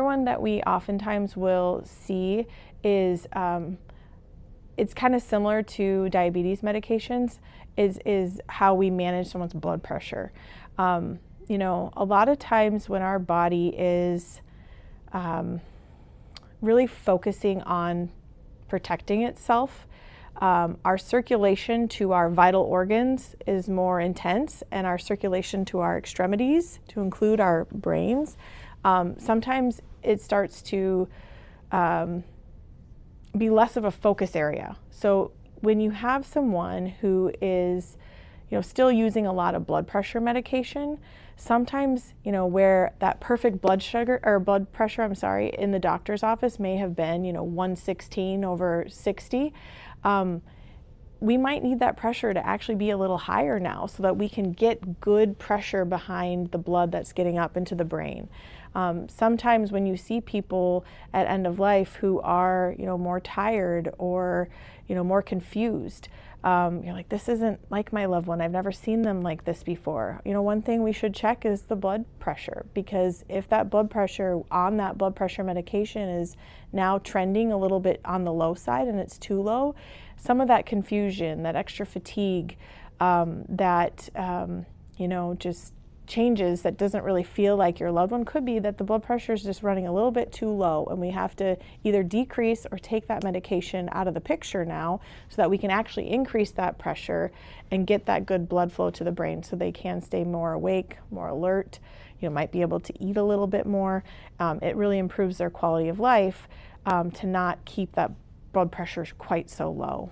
one that we oftentimes will see is it's kind of similar to diabetes medications, is how we manage someone's blood pressure. You know, a lot of times when our body is really focusing on protecting itself, our circulation to our vital organs is more intense, and our circulation to our extremities, to include our brains, sometimes it starts to be less of a focus area. So when you have someone who is, you know, still using a lot of blood pressure medication, sometimes, you know, where that perfect blood pressure, in the doctor's office may have been, you know, 116/60, we might need that pressure to actually be a little higher now so that we can get good pressure behind the blood that's getting up into the brain. Sometimes when you see people at end of life who are, you know, more tired or, you know, more confused, you're like, this isn't like my loved one. I've never seen them like this before. You know, one thing we should check is the blood pressure, because if that blood pressure on that blood pressure medication is now trending a little bit on the low side and it's too low, some of that confusion, that extra fatigue, you know, just changes that doesn't really feel like your loved one, could be that the blood pressure is just running a little bit too low, and we have to either decrease or take that medication out of the picture now so that we can actually increase that pressure and get that good blood flow to the brain so they can stay more awake, more alert, you know, might be able to eat a little bit more. It really improves their quality of life to not keep that blood pressure quite so low.